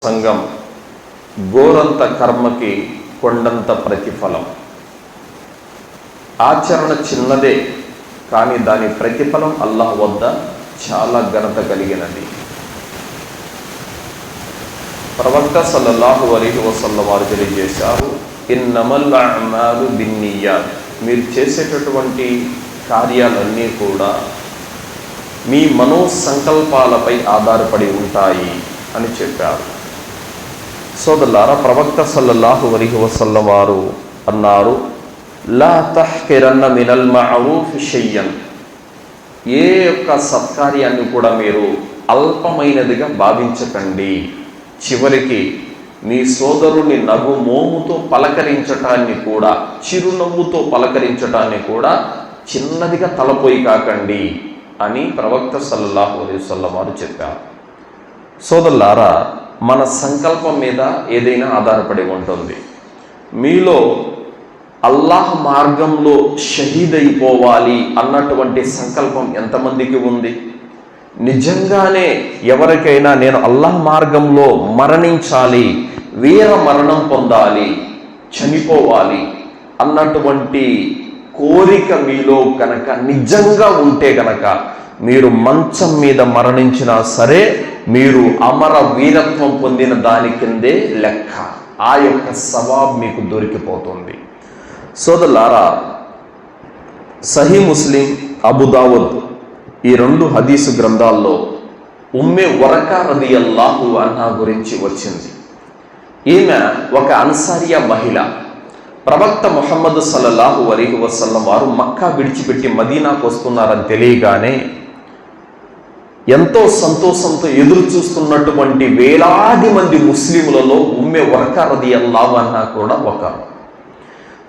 సంఘం గోరంత కర్మకి కొండంత ప్రతిఫలం. ఆచరణ చిన్నదే, కానీ దాని ప్రతిఫలం అల్లాహ్ వద్ద చాలా ఘనత కలిగినది. ప్రవక్త సల్లల్లాహు అలైహి వసల్లం వారు తెలియజేశారు, ఇన్నమల్ అమాలు బిన్నియాత్, మీరు చేసేటటువంటి కార్యాలన్నీ కూడా మీ మనో సంకల్పాలపై ఆధారపడి ఉంటాయి అని చెప్పారు. సోదరులారా, ప్రవక్త సల్లల్లాహు అలైహి వసల్లం వారు అన్నారు, లా తహ్కిరన్న మినల్ మఅరూఫ్ షయ్యన్, ఏ యొక్క సత్కార్యాన్ని కూడా మీరు అల్పమైనదిగా భావించకండి. చివరికి మీ సోదరుని నగుమోముతో పలకరించటాన్ని కూడా, చిరునవ్వుతో పలకరించటాన్ని కూడా చిన్నదిగా తలపోయి కాకండి అని ప్రవక్త సల్లల్లాహు అలైహి వసల్లం వారు చెప్పారు. సోదరులారా, మన సంకల్పం మీద ఏదైనా ఆధారపడి ఉంటుంది. మీలో అల్లాహ్ మార్గంలో షహీద్ అయిపోవాలి అన్నటువంటి సంకల్పం ఎంతమందికి ఉంది? నిజంగానే ఎవరికైనా నేను అల్లాహ్ మార్గంలో మరణించాలి, వీర మరణం పొందాలి, చనిపోవాలి అన్నటువంటి కోరిక మీలో కనుక నిజంగా ఉంటే కనుక మీరు మంచం మీద మరణించినా సరే మీరు అమర వీరత్వం పొందిన దాని కిందే లెక్క. ఆ యొక్క సవాబ్ మీకు దొరికిపోతుంది. సోదరులారా, సహీ ముస్లిం, అబూ దావుద్ ఈ రెండు హదీసు గ్రంథాల్లో ఉమ్మే వరకా రదియల్లాహు అన్హా గురించి వచ్చింది. ఈమె ఒక అన్సారియా మహిళ. ప్రవక్త ముహమ్మద్ సల్లల్లాహు అలైహి వసల్లం వారు మక్కా విడిచిపెట్టి మదీనాకు వస్తున్నారని తెలియగానే ఎంతో సంతోషంతో ఎదురు చూస్తున్నటువంటి వేలాది మంది ముస్లింలలో ఉమ్మే వరకా రదియల్లాహు అన్హా కూడా ఒకరు.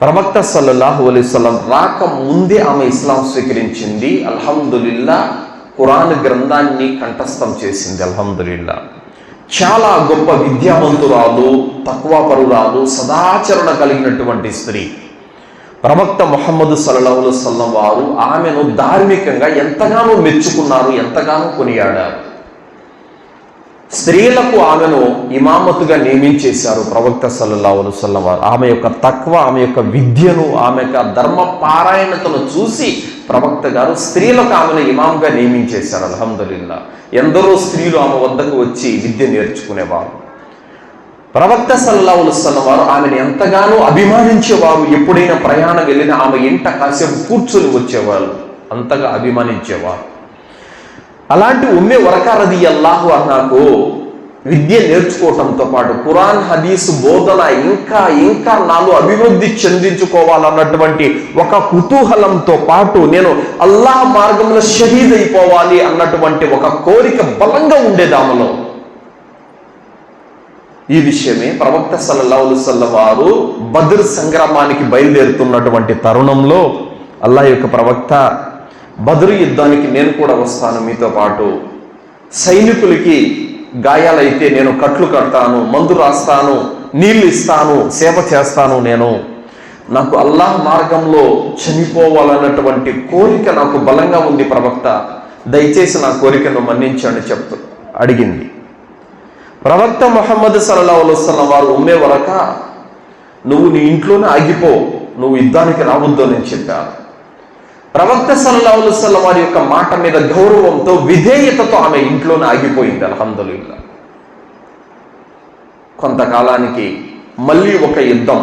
ప్రవక్త సల్లల్లాహు అలైహి వసల్లం రాక ముందే ఆమె ఇస్లాం స్వీకరించింది. అల్హమ్దులిల్లా, ఖురాన్ గ్రంథాన్ని కంఠస్థం చేసింది. అల్హమ్దులిల్లా, చాలా గొప్ప విద్యావంతురాలు, తక్వాపరురాలు, సదాచరణ కలిగినటువంటి స్త్రీ. ప్రవక్త ముహమ్మద్ సల్లల్లాహు అలైహి వసల్లం వారు ఆమెను ధార్మికంగా ఎంతగానో మెచ్చుకున్నారు, ఎంతగానో కొనియాడారు. స్త్రీలకు ఆమెను ఇమామతుగా నియమించేశారు ప్రవక్త సల్లల్లాహు అలైహి వసల్లం వారు. ఆమె యొక్క తక్వా, ఆమె యొక్క విద్యను, ఆమె యొక్క ధర్మ పారాయణతను చూసి ప్రవక్త గారు స్త్రీలకు ఆమెను ఇమాంగా నియమించేశారు. అల్హమ్దులిల్లా, ఎందరో స్త్రీలు ఆమె వద్దకు వచ్చి విద్య నేర్చుకునేవారు. ప్రవక్త సల్లల్లాహు అలైహి వసల్లం వారు ఆమెను ఎంతగానో అభిమానించేవారు. ఎప్పుడైనా ప్రయాణం వెళ్ళినా ఆమె ఇంట కాసేపు కూర్చొని వచ్చేవారు, అంతగా అభిమానించేవారు. అలాంటి ఉమ్మే వరకా రదియల్లాహు అన్హాకు విద్య నేర్చుకోవటంతో పాటు ఖురాన్ హదీసు బోధన ఇంకా నాలో అభివృద్ధి చెందించుకోవాలన్నటువంటి ఒక కుతూహలంతో పాటు నేను అల్లాహ్ మార్గంలో షహీద్ అయిపోవాలి అన్నటువంటి ఒక కోరిక బలంగా ఉండేది ఆమెలో. ఈ విషయమే ప్రవక్త సల్లల్లాహు అలైహి వసల్లం వారు బద్ర్ సంగ్రామానికి బయలుదేరుతున్నటువంటి తరుణంలో అల్లాహ్ యొక్క ప్రవక్త, బద్రు యుద్ధానికి నేను కూడా వస్తాను మీతో పాటు, సైనికులకి గాయాలైతే నేను కట్లు కడతాను, మందు రాస్తాను, నీళ్లు ఇస్తాను, సేవ చేస్తాను. నాకు అల్లాహ్ మార్గంలో చనిపోవాలన్నటువంటి కోరిక నాకు బలంగా ఉంది ప్రవక్త, దయచేసి నా కోరికను మన్నించండి అడిగింది. ప్రవక్త ముహమ్మద్ సల్లల్లాహు అలైహి వసల్లం వారు, ఉమ్మే వరకా, నువ్వు నీ ఇంట్లోనే ఆగిపో, నువ్వు యుద్ధానికి రావద్దు అని చెప్పారు. ప్రవక్త సల్లల్లాహు అలైహి వసల్లం వారి యొక్క మాట మీద గౌరవంతో, విధేయతతో ఆమె ఇంట్లోనే ఆగిపోయింది. అల్హమ్దులిల్లా, కొంతకాలానికి మళ్ళీ ఒక యుద్ధం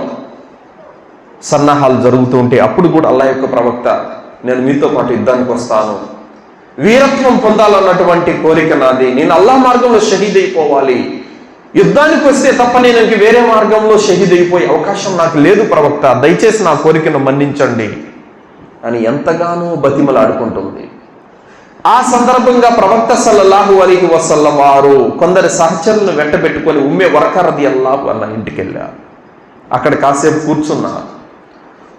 సన్నాహాలు జరుగుతూ ఉంటే అప్పుడు కూడా అల్లాహ్ యొక్క ప్రవక్త, నేను మీతో పాటు యుద్ధానికి వస్తాను, వీరత్వం పొందాలన్నటువంటి కోరిక నాది, నేను అల్లాహ్ మార్గంలో షహీద్ అయిపోవాలి, యుద్ధానికి వస్తే తప్ప నేను ఇంక వేరే మార్గంలో షహీద్ అయిపోయే అవకాశం నాకు లేదు ప్రవక్త, దయచేసి నా కోరికను మన్నించండి అని ఎంతగానో బతిమలాడుకుంటుంది. ఆ సందర్భంగా ప్రవక్త సల్లల్లాహు అలైహి వసల్లం వారు కొందరి సహచరులను వెంటబెట్టుకొని ఉమ్మే వరకా రదియల్లాహు అన్హా ఇంటికి వెళ్ళారు. అక్కడ కాసేపు కూర్చున్నారు.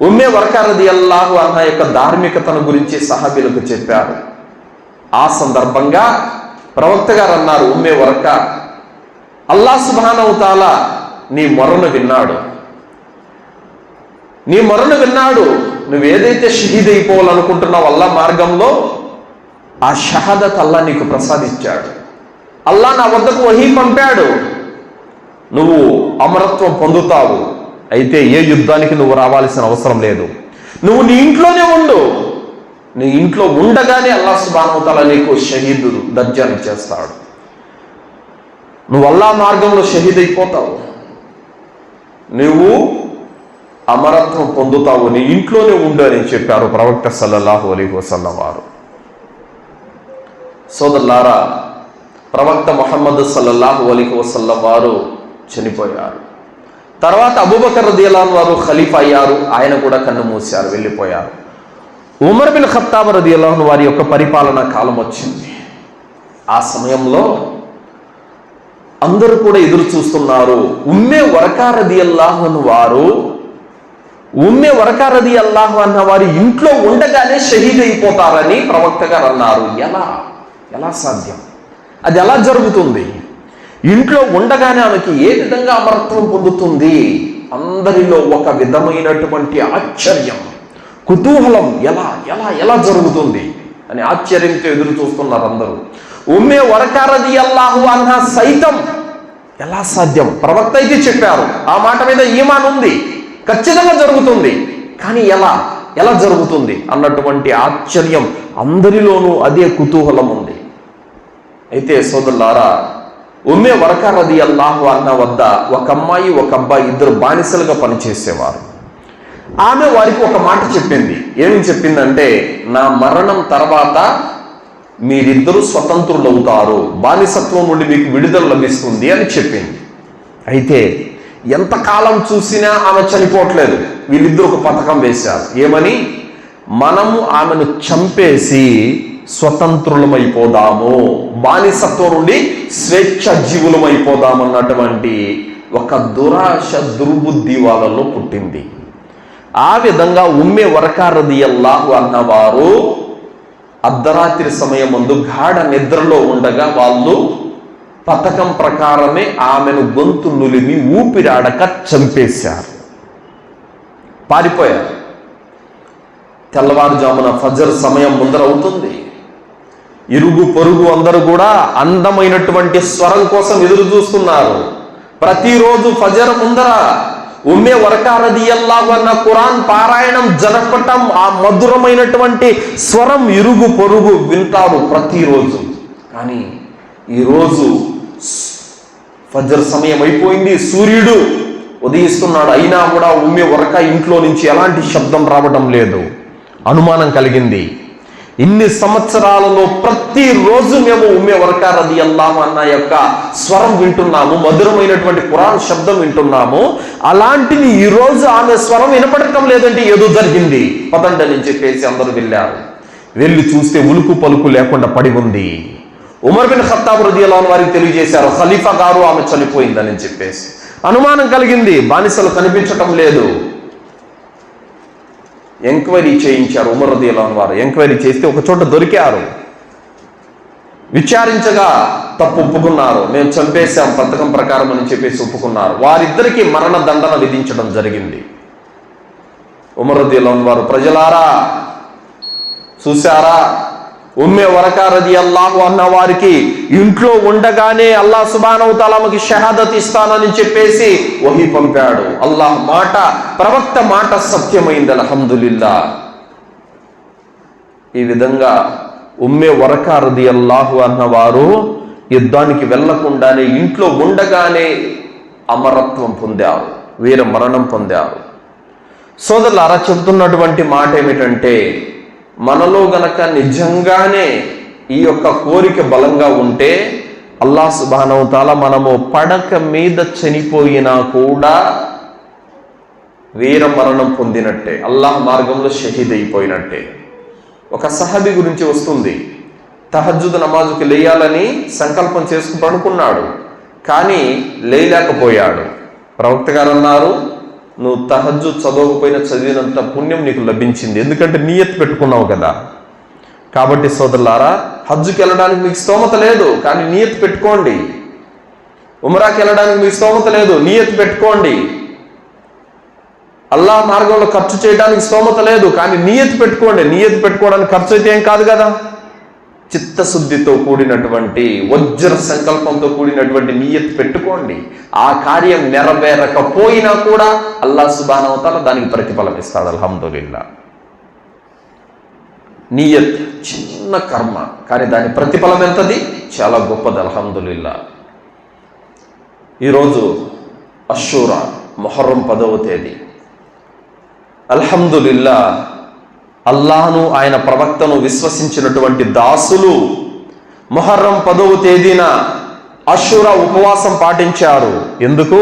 ఉమ్మే వరకా రదియల్లాహు అన్హా యొక్క ధార్మికతను గురించి సహాబీలకు చెప్పారు. ఆ సందర్భంగా ప్రవక్త గారు అన్నారు, ఉమ్మే వరకా, అల్లాహ్ సుబ్హానహు వ తఆలా నీ మొరను విన్నాడు, నీ మొరను విన్నాడు. నువ్వు ఏదైతే షహీద్ అయిపోవాలనుకుంటున్నావు అల్లాహ్ మార్గంలో, ఆ షహాదత్ అల్లాహ్ నీకు ప్రసాదించాడు. అల్లాహ్ నా వద్దకు వహీ పంపాడు. నువ్వు అమరత్వం పొందుతావు. అయితే ఏ యుద్ధానికి నువ్వు రావాల్సిన అవసరం లేదు. నువ్వు నీ ఇంట్లోనే ఉండు. నీ ఇంట్లో ఉండగానే అల్లాహ్ సుబ్హానహు వ తఆలా నీకు షహీద్ దర్జాని చేస్తాడు. నువ్వు అల్లాహ్ మార్గంలో షహీద్ అయిపోతావు. నువ్వు అమరత్వం పొందుతావు. నీ ఇంట్లోనే ఉండు అని చెప్పారు ప్రవక్త సల్లల్లాహు అలైహి వసల్లం వారు. సోదరులారా, ప్రవక్త ముహమ్మద్ సల్లల్లాహు అలైహి వసల్లం వారు చనిపోయారు. తర్వాత అబూబకర్ రదియల్లాహు అన్హు వారు ఖలీఫా అయ్యారు. ఆయన కూడా కన్ను మూశారు, వెళ్ళిపోయారు. ఉమర్ బిన్ ఖత్తాబ్ రదియల్లాహు అన్హు వారి యొక్క పరిపాలనా కాలం వచ్చింది. ఆ సమయంలో అందరూ కూడా ఎదురు చూస్తున్నారు. ఉమ్మే వరకా రదియల్లాహు అన్హు వారు వారి ఇంట్లో ఉండగానే షహీద్ అయిపోతారని ప్రవక్త గారు అన్నారు. ఎలా సాధ్యం? అది ఎలా జరుగుతుంది? ఇంట్లో ఉండగానే ఆమెకి ఏ విధంగా అమరత్వం పొందుతుంది? అందరిలో ఒక విధమైనటువంటి ఆశ్చర్యం, కుతూహలం. ఎలా జరుగుతుంది అని ఆశ్చర్యంతో ఎదురు చూస్తున్నారు అందరూ. ఉమ్మే వరకా రదియల్లాహు అన్హా సైతం ఎలా సాధ్యం? ప్రవక్త అయితే చెప్పారు, ఆ మాట మీద ఈమాన్ ఉంది, ఖచ్చితంగా జరుగుతుంది. కానీ ఎలా జరుగుతుంది అన్నటువంటి ఆశ్చర్యం అందరిలోనూ, అదే కుతూహలం ఉంది. అయితే సోదరులారా, ఉమ్మే వరకా రదియల్లాహు అన్హా వద్ద ఒక అమ్మాయి ఒక అబ్బాయి ఇద్దరు బానిసలుగా పనిచేసేవారు. ఆమె వారికి ఒక మాట చెప్పింది. ఏమి చెప్పిందంటే, నా మరణం తర్వాత మీరిద్దరూ స్వతంత్రులవుతారు, బానిసత్వం నుండి మీకు విడుదల లభిస్తుంది అని చెప్పింది. అయితే ఎంతకాలం చూసినా ఆమె చనిపోవట్లేదు. వీళ్ళిద్దరూ ఒక పథకం వేశారు. ఏమని? మనము ఆమెను చంపేసి స్వతంత్రులమైపోదాము, బానిసత్వం నుండి స్వేచ్ఛ జీవులమైపోదామన్నటువంటి ఒక దురాశ, దుర్బుద్ధి వాళ్ళలో పుట్టింది. ఆ విధంగా ఉమ్మే వరకా రదియల్లాహు అన్హా వారు అర్ధరాత్రి సమయం ముందు గాఢ నిద్రలో ఉండగా వాళ్ళు పథకం ప్రకారమే ఆమెను గొంతు నులిమి ఊపిరాడక చంపేశారు, పారిపోయారు. తెల్లవారుజామున ఫజర్ సమయం ముందర అవుతుంది. ఇరుగు పొరుగు అందరూ కూడా అందమైనటువంటి స్వరం కోసం ఎదురు చూస్తున్నారు. ప్రతిరోజు ఫజర్ ముందర ఉమ్మే వరకా రదియల్లాహు అన్హా ఖురాన్ పారాయణం జరపటం, ఆ మధురమైనటువంటి స్వరం ఇరుగు పొరుగు వింటారు ప్రతిరోజు. కానీ ఈరోజు ఫజర్ సమయం అయిపోయింది, సూర్యుడు ఉదయిస్తున్నాడు, అయినా కూడా ఉమ్మే వరకా ఇంట్లో నుంచి ఎలాంటి శబ్దం రావడం లేదు. అనుమానం కలిగింది. ఇన్ని సంవత్సరాలలో ప్రతిరోజు మేము ఉమ్మే వరకా రదియల్లాహు అన్హా యొక్క స్వరం వింటున్నాము, మధురమైనటువంటి ఖురాన్ శబ్దం వింటున్నాము. అలాంటిది ఈరోజు ఆమె స్వరం వినపడటం లేదంటే ఏదో జరిగింది, పదండి అని చెప్పేసి అందరూ వెళ్ళారు. వెళ్ళి చూస్తే ఉలుకు పలుకు లేకుండా పడి ఉంది. ఉమర్ బిన్ ఖత్తాబ్ రదియల్లాహు అన్హు వారికి తెలియజేశారు, ఖలీఫా గారు ఆమె చనిపోయిందని చెప్పేసి. అనుమానం కలిగింది, బానిసలు కనిపించటం లేదు. ఎంక్వైరీ చేయించారు ఉమర్ రదియల్లాహు అన్హు వారు. ఎంక్వైరీ చేస్తే ఒక చోట దొరికారు. విచారించగా తప్పు ఒప్పుకున్నారు, మేము చంపేశాం పథకం ప్రకారం అని చెప్పేసి ఒప్పుకున్నారు. వారిద్దరికీ మరణ దండన విధించడం జరిగింది. ఉమర్ రదియల్లాహు అన్హు వారు, ప్రజలారా చూశారా, ఉమ్మే వరకా రదియల్లాహు అన్హా వారికి ఇంట్లో ఉండగానే అల్లాహ్ సుబ్హానహు వ తఆలాకి షహాదత్ ఇస్తానని చెప్పేసి వహీ పంపాడు. అల్లాహ్ మాట, ప్రవక్త మాట సత్యమైంది, అల్హమ్దులిల్లా. ఈ విధంగా ఉమ్మే వరకా రదియల్లాహు అన్హా వారు యుద్ధానికి వెళ్లకుండానే ఇంట్లో ఉండగానే అమరత్వం పొందారు, వీర మరణం పొందారు. సోదరులారా, చెబుతున్నటువంటి మాట ఏమిటంటే, మనలో గనక నిజంగానే ఈ యొక్క కోరిక బలంగా ఉంటే అల్లాహ్ సుబ్హానహు వ తఆలా మనము పడక మీద చనిపోయినా కూడా వీర మరణం పొందినట్టే, అల్లాహ్ మార్గంలో షహీద్ అయిపోయినట్టే. ఒక సహాబీ గురించి వస్తుంది. తహజ్జుద్ నమాజుకి లేయాలని సంకల్పం చేసుకుని అనుకున్నాడు, కానీ లేయలేకపోయాడు. ప్రవక్త గారు అన్నారు, నువ్వు తహజ్జుద్ చదవకపోయినా చదివినంత పుణ్యం నీకు లభించింది, ఎందుకంటే నియత్ పెట్టుకున్నావు కదా. కాబట్టి సోదరులారా, హజ్జుకి వెళ్ళడానికి మీకు స్తోమత లేదు, కానీ నియత్ పెట్టుకోండి. ఉమ్రాకి వెళ్ళడానికి మీకు స్తోమత లేదు, నియత్ పెట్టుకోండి. అల్లాహ్ మార్గంలో ఖర్చు చేయడానికి స్తోమత లేదు, కానీ నియత్ పెట్టుకోండి. నియత్ పెట్టుకోవడానికి ఖర్చు అయితే ఏం కాదు కదా. చిత్తశుద్ధితో కూడినటువంటి వజ్ర సంకల్పంతో కూడినటువంటి నియత్ పెట్టుకోండి. ఆ కార్యం నెరవేరకపోయినా కూడా అల్లాహ్ సుబ్హానహు వ తఆలా దానికి ప్రతిఫలం ఇస్తాడు. అల్హమ్దులిల్లాహ్. నియత్ చిన్న కర్మ, కానీ దాని ప్రతిఫలం ఎంతది? చాలా గొప్పది. అల్హమ్దులిల్లాహ్. ఈరోజు అషూరా, మొహర్రం 10వ తేదీ. అల్హమ్దులిల్లాహ్, అల్లాహ్ను ఆయన ప్రవక్తను విశ్వసించినటువంటి దాసులు మొహర్రం 10వ తేదీన అషూరా ఉపవాసం పాటించారు. ఎందుకు?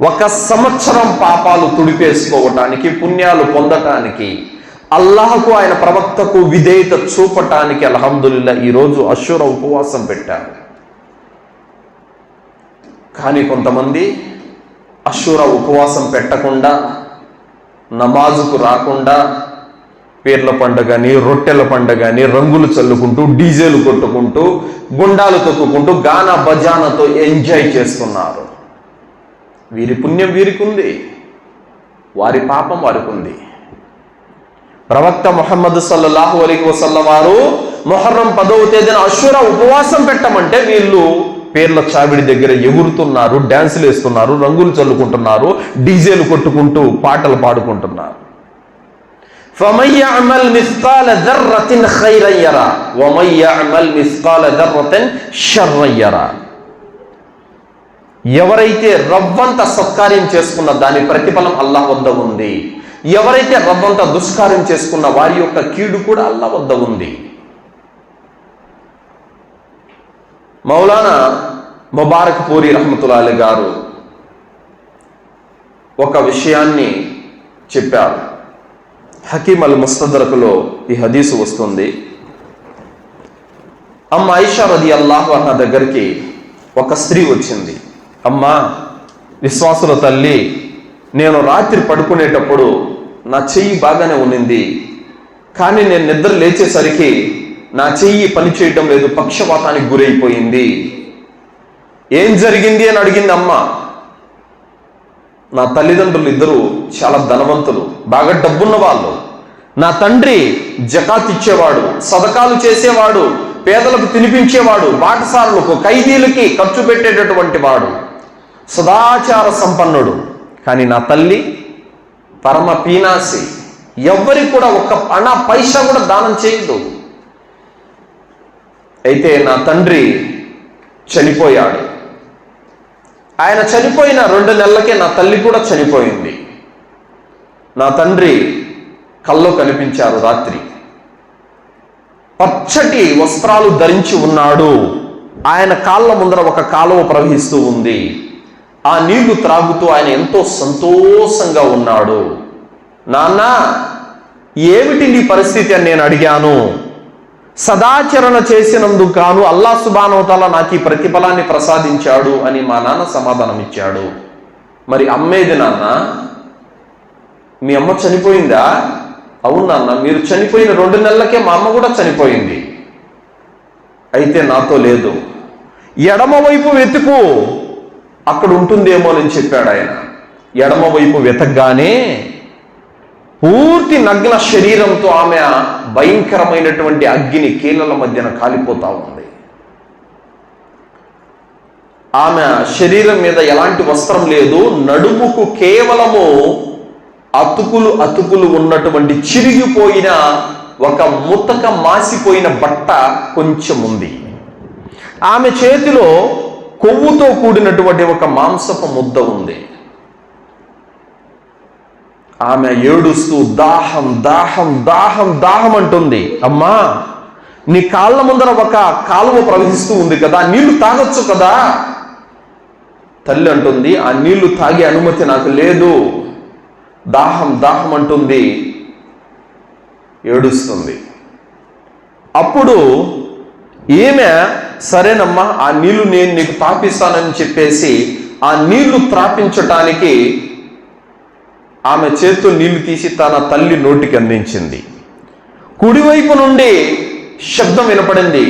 1 సంవత్సరం పాపాలు తుడిపేసుకోవటానికి, పుణ్యాలు పొందటానికి, అల్లాహకు ఆయన ప్రవక్తకు విధేయత చూపటానికి అల్హమ్దులిల్లాహ్ ఈరోజు అషూరా ఉపవాసం పెట్టారు. కానీ కొంతమంది అషూరా ఉపవాసం పెట్టకుండా, నమాజుకు రాకుండా, పీర్ల పండుగని, రొట్టెల పండుగని రంగులు చల్లుకుంటూ, డీజేలు కొట్టుకుంటూ, గుండాలు తొక్కుకుంటూ, గానా బజానాతో ఎంజాయ్ చేస్తున్నారు. వీరి పుణ్యం వీరికి ఉంది, వారి పాపం వారికి ఉంది. ప్రవక్త ముహమ్మద్ సల్లల్లాహు అలైహి వసల్లం వారు మొహర్రం 10వ తేదీన అషూరా ఉపవాసం పెట్టమంటే వీళ్ళు పేర్ల చావిడి దగ్గర ఎగురుతున్నారు, డ్యాన్సులు వేస్తున్నారు, రంగులు చల్లుకుంటున్నారు, డీజేలు కొట్టుకుంటూ పాటలు పాడుకుంటున్నారు. فَمَن يَعْمَلْ مِثْقَالَ ذَرَّةٍ خَيْرًا يَرَهُ وَمَن يَعْمَلْ مِثْقَالَ ذَرَّةٍ شَرًّا يَرَهُ. ఎవరైతే రవ్వంత సత్కార్యం చేసుకున్న దాని ప్రతిఫలం అల్లాహ్ వద్ద ఉంది. ఎవరైతే రవ్వంత దుష్కార్యం చేసుకున్న వారి యొక్క కీడు కూడా అల్లాహ్ వద్ద ఉంది. మౌలానా ముబారక్ పూరి రహ్మతుల్లాహి అలైహి గారు ఒక విషయాన్ని చెప్పారు. హకీమ్ అల్ ముస్తదరకులో ఈ హదీసు వస్తుంది. అమ్మ ఆయిషా రదియల్లాహు అన్హా దగ్గరికి ఒక స్త్రీ వచ్చింది. అమ్మా, విశ్వాసుల తల్లి, నేను రాత్రి పడుకునేటప్పుడు నా చెయ్యి బాగానే ఉన్నింది, కానీ నేను నిద్ర లేచేసరికి నా చెయ్యి పని చేయటం లేదు, పక్షవాతానికి గురైపోయింది. ఏం జరిగింది అని అడిగింది అమ్మ. నా తల్లిదండ్రులు ఇద్దరు చాలా ధనవంతులు, బాగా డబ్బున్న వాళ్ళు. నా తండ్రి జకాత్ ఇచ్చేవాడు, సదకాలు చేసేవాడు, పేదలకు తినిపించేవాడు, బాటసారులకు, ఖైదీలకి ఖర్చు పెట్టేటటువంటి వాడు, సదాచార సంపన్నుడు. కానీ నా తల్లి పరమ పీనాసి, ఎవ్వరికి కూడా ఒక్క అనా పైసా కూడా దానం చేయదు. అయితే నా తండ్రి చనిపోయాడు. ఆయన చనిపోయిన 2 నెలలకే నా తల్లి కూడా చనిపోయింది. నా తండ్రి కల్లో కనిపించారు రాత్రి. పచ్చటి వస్త్రాలు ధరించి ఉన్నాడు. ఆయన కాళ్ళ ముందర ఒక కాలువ ప్రవహిస్తూ ఉంది. ఆ నీళ్లు త్రాగుతూ ఆయన ఎంతో సంతోషంగా ఉన్నాడు. నాన్న, ఏమిటి నీ పరిస్థితి అని నేను అడిగాను. సదాచరణ చేసినందుకు గాను అల్లాహ్ సుబ్హానహు వ తఆలా నాకు ఈ ప్రతిఫలాన్ని ప్రసాదించాడు అని మా నాన్న సమాధానం ఇచ్చాడు. మరి అమ్మేది నాన్న? మీ అమ్మ చనిపోయిందా? అవును నాన్న, మీరు చనిపోయిన 2 నెలలకే మా అమ్మ కూడా చనిపోయింది. అయితే నాతో లేదు, ఎడమ వైపు వెతుకు, అక్కడ ఉంటుందేమోనని చెప్పాడు ఆయన. ఎడమ వైపు వెతకగానే పూర్తి నగ్న శరీరంతో ఆమె భయంకరమైనటువంటి అగ్ని కీళ్ళల మధ్యన కాలిపోతా ఉంది. ఆమె శరీరం మీద ఎలాంటి వస్త్రం లేదు, నడుముకు కేవలము అతుకులు ఉన్నటువంటి చిరిగిపోయిన ఒక ముతక మాసిపోయిన బట్ట కొంచెం ఉంది. ఆమె చేతిలో కొవ్వుతో కూడినటువంటి ఒక మాంసపు ముద్ద ఉంది. ఆమె ఏడుస్తూ దాహం దాహం దాహం దాహం అంటుంది. అమ్మా, నీ కాళ్ళ ముందర ఒక కాలువ ప్రవహిస్తూ ఉంది కదా, నీళ్లు తాగొచ్చు కదా. తల్లి అంటుంది, ఆ నీళ్లు తాగే అనుమతి నాకు లేదు. దాహం దాహం అంటుంది, ఏడుస్తుంది. అప్పుడు ఈమె సరేనమ్మా, ఆ నీళ్లు నేను నీకు తాపిస్తానని చెప్పేసి ఆ నీళ్లు త్రాపించటానికి ఆమె చేతితో నీళ్లు తీసి తన తల్లి నోటికి అందించింది. కుడివైపు నుండి శబ్దం వినపడింది.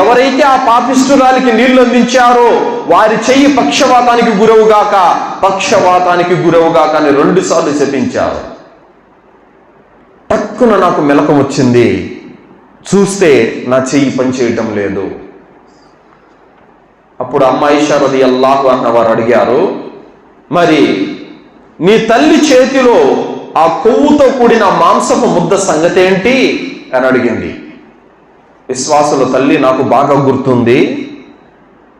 ఎవరైతే ఆ పాపిష్టురాలికి నీళ్లు అందించారో వారి చెయ్యి పక్షవాతానికి గురవుగాక, పక్షవాతానికి గురవుగాక అని 2 సార్లు శపించారు. టక్కున నాకు మెలకం వచ్చింది. చూస్తే నా చెయ్యి పనిచేయటం లేదు. అప్పుడు అమ్మ ఆయిషా రలియల్లాహు అన్హా వారు అడిగారు, మరి నీ తల్లి చేతిలో ఆ కొవ్వుతో కూడిన మాంసపు ముద్ద సంగతి ఏంటి అని అడిగింది. విశ్వాసుల తల్లి, నాకు బాగా గుర్తుంది,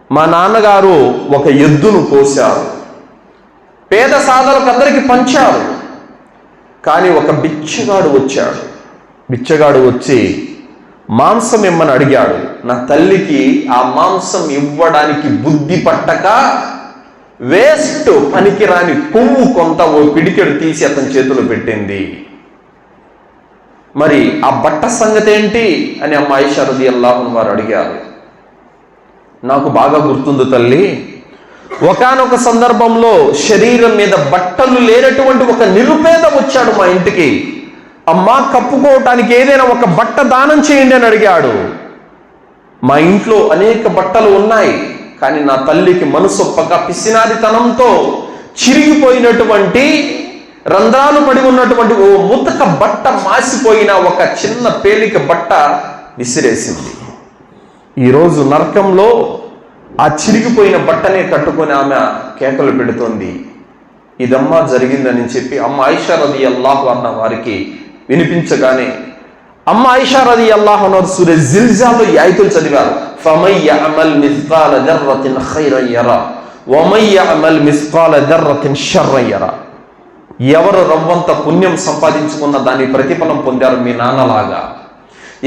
మా నాన్నగారు ఒక ఎద్దును కోశారు, పేద సాధలకు అందరికీ పంచారు. కానీ ఒక బిచ్చగాడు వచ్చాడు. బిచ్చగాడు వచ్చి మాంసం ఇమ్మని అడిగాడు. నా తల్లికి ఆ మాంసం ఇవ్వడానికి బుద్ధి పట్టక వేస్ట్, పనికిరాని కొవ్వు కొంత ఓ పిడికెడు తీసి అతని చేతిలో పెట్టింది. మరి ఆ బట్ట సంగతి ఏంటి అని అమ్మ ఆయిషా రలియల్లాహు అన్హా వారు అడిగారు. నాకు బాగా గుర్తుంది తల్లి, ఒకానొక సందర్భంలో శరీరం మీద బట్టలు లేనటువంటి ఒక నిరుపేద వచ్చాడు మా ఇంటికి. అమ్మా, కప్పుకోవటానికి ఏదైనా ఒక బట్ట దానం చేయండి అని అడిగాడు. మా ఇంట్లో అనేక బట్టలు ఉన్నాయి, కానీ నా తల్లికి మనసొప్పక పిసినారితనంతో చిరిగిపోయినటువంటి, రంధ్రాలు పడి ఉన్నటువంటి ఓ ముతక బట్ట, మాసిపోయిన ఒక చిన్న పేలిక బట్ట విసిరేసింది. ఈరోజు నరకంలో ఆ చిరిగిపోయిన బట్టనే కట్టుకొని ఆమె కేకలు పెడుతోంది. ఇదమ్మా జరిగిందని చెప్పి అమ్మ ఆయిషా రలియల్లాహు అన్హా వారికి వినిపించగానే అమ్మ ఆయిషా రలియల్లాహు అన్హా సూరా జిల్జాలో ఈ ఆయతులు చదివారు. ఫమన్ యఅమల్ మిస్కాల దర్రతిన్ ఖైరన్ యరా వమన్ యఅమల్ మిస్కాల దర్రతిన్ షర్రన్ యరా. ఎవరు రవ్వంత పుణ్యం సంపాదించుకున్న దాని ప్రతిఫలం పొందారు మీ నాన్నలాగా.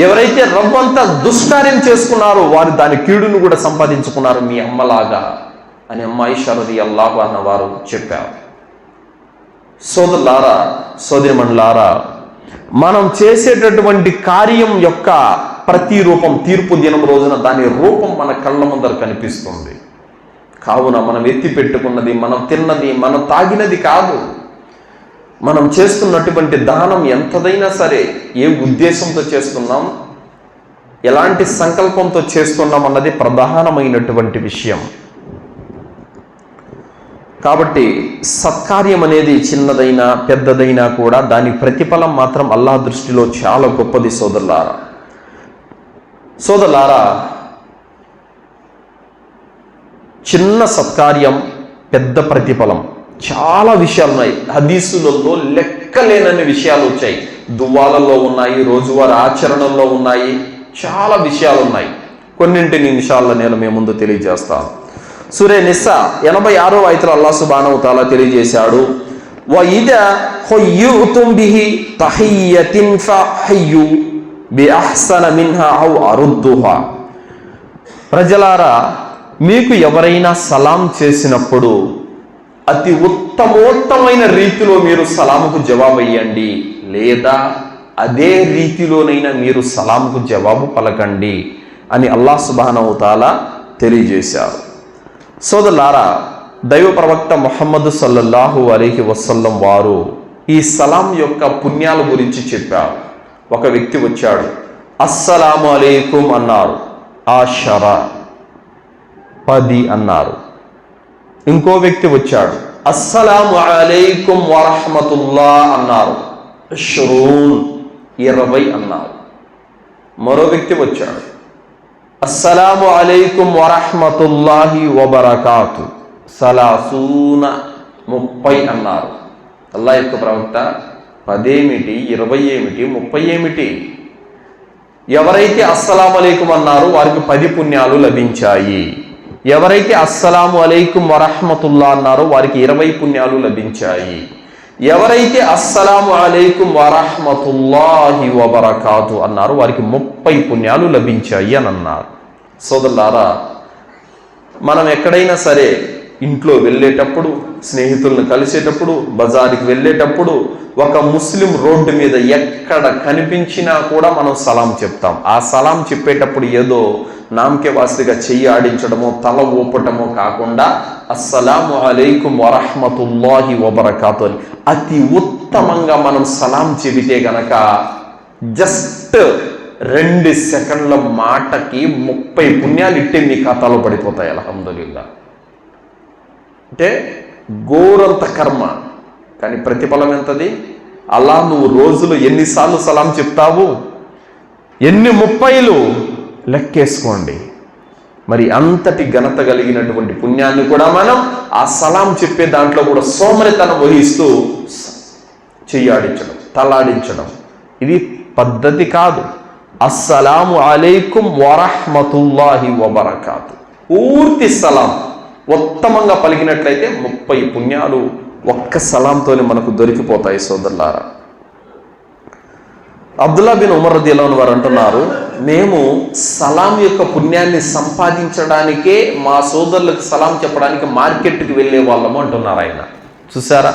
ఎవరైతే రవ్వంత దుష్కార్యం చేసుకున్నారో వారు దాని కీడును కూడా సంపాదించుకున్నారు మీ అమ్మలాగా అని అమ్మ ఆయిషా రలియల్లాహు అన్హా వారు చెప్పారు. సోదరులారా, సోదరిమణులారా, మనం చేసేటటువంటి కార్యం యొక్క ప్రతిరూపం తీర్పు దినం రోజున దాని రూపం మన కళ్ళ ముందర కనిపిస్తుంది. కావున మనం ఎత్తి పెట్టుకున్నది, మనం తిన్నది, మనం తాగినది కాదు. మనం చేస్తున్నటువంటి దానం ఎంతదైనా సరే ఏ ఉద్దేశంతో చేస్తున్నాం, ఎలాంటి సంకల్పంతో చేస్తున్నాం అన్నది ప్రధానమైనటువంటి విషయం. కాబట్టి సత్కార్యం అనేది చిన్నదైనా పెద్దదైనా కూడా దాని ప్రతిఫలం మాత్రం అల్లాహ్ దృష్టిలో చాలా గొప్పది. సోదరులారా, చిన్న సత్కార్యం, పెద్ద ప్రతిఫలం, చాలా విషయాలు ఉన్నాయి. హదీసులలో లెక్కలేనన్ని విషయాలు వచ్చాయి. దువ్వాలలో ఉన్నాయి, రోజువారీ ఆచరణల్లో ఉన్నాయి, చాలా విషయాలు ఉన్నాయి. కొన్నింటిని ఇన్షాల్లా నేను మీ ముందు తెలియజేస్తాను. సూరే నిస్సా 86వ ఆయతలో అల్లాహ్ సుబ్హానహు వ తఆలా తెలియజేశాడు, వఇదా హుయ్యుతుం బిహి తహియ్యతిన్ ఫహయ్యు బిఅహ్సన మిన్హా ఔ అరుద్దుహా. ప్రజలారా, మీకు ఎవరైనా సలాం చేసినప్పుడు అతి ఉత్తమోత్తమైన రీతిలో మీరు సలాముకు జవాబు ఇయ్యండి, లేదా అదే రీతిలోనైనా మీరు సలాముకు జవాబు పలకండి అని అల్లాహ్ సుబ్హానహు వ తఆలా తెలియజేశారు. సోదరులారా, దైవ ప్రవక్త ముహమ్మద్ సల్లల్లాహు అలైహి వసల్లం వారు ఈ సలాం యొక్క పుణ్యాల గురించి చెప్పారు. ఒక వ్యక్తి వచ్చాడు, అస్సలాము అలైకుం అన్నారు, ఆషరా 10 అన్నారు. ఇంకో వ్యక్తి వచ్చాడు, అస్సలాము అలైకుం వరహ్మతుల్లా అన్నారు, 20 అన్నారు. మరో వ్యక్తి వచ్చాడు, అస్సలాము అలైకుం వరహ్మతుల్లాహి వబరకాతు 30 అన్నారు. అల్లాహ్ యొక్క ప్రవక్త 10 ఏమిటి, 20 ఏమిటి, 30 ఏమిటి? ఎవరైతే అస్సలాము అలైకుం అన్నారో వారికి 10 పుణ్యాలు లభించాయి. ఎవరైతే అస్సలాము అలైకుం వరహ్మతుల్లా అన్నారో వారికి 20 పుణ్యాలు లభించాయి. ఎవరైతే అస్సలాము అలైకుం వరహ్మతుల్లాహి వబరకాతు అన్నారో వారికి 30 పుణ్యాలు లభించాయి అని అన్నారు. సోదరులారా, మనం ఎక్కడైనా సరే ఇంట్లో వెళ్ళేటప్పుడు, స్నేహితులను కలిసేటప్పుడు, బజారుకి వెళ్ళేటప్పుడు, ఒక ముస్లిం రోడ్డు మీద ఎక్కడ కనిపించినా కూడా మనం సలాం చెప్తాం. ఆ సలాం చెప్పేటప్పుడు ఏదో నామకే వాస్తిగా చెయ్యి ఆడించడమో తల ఊపటమో కాకుండా అస్సలాము అలైకుం వరహ్మతుల్లాహి వబరకాతు అని అతి ఉత్తమంగా మనం సలాం చెబితే గనక జస్ట్ 2 సెకండ్ల మాటకి 30 పుణ్యాలు ఇట్టే మీ ఖాతాలో పడిపోతాయి. అల్హమ్దులిల్లా. అంటే ఘోరంత కర్మ, కానీ ప్రతిఫలం ఎంతది? అలా నువ్వు రోజులో ఎన్నిసార్లు సలాం చెప్తావు? ఎన్ని 30లు లెక్కేసుకోండి. మరి అంతటి ఘనత కలిగినటువంటి పుణ్యాన్ని కూడా మనం ఆ సలాం చెప్పే దాంట్లో కూడా సోమరితనం వహిస్తూ చెయ్యాడించడం, తలాడించడం, ఇది పద్ధతి కాదు. అస్సలాము అలైకుం వరహ్మతుల్లాహి వబరకాతు, పూర్తి సలాం ఉత్తమంగా పలికినట్లయితే 30 పుణ్యాలు ఒక్క సలాంతోనే మనకు దొరికిపోతాయి సోదరులారా. అబ్దుల్లా బిన్ ఉమర్ రదియల్లాహు అన్హు వారు అంటున్నారు, మేము సలాం యొక్క పుణ్యాన్ని సంపాదించడానికే మా సోదరులకు సలాం చెప్పడానికి మార్కెట్కి వెళ్ళే వాళ్ళము అంటున్నారు ఆయన. చూసారా,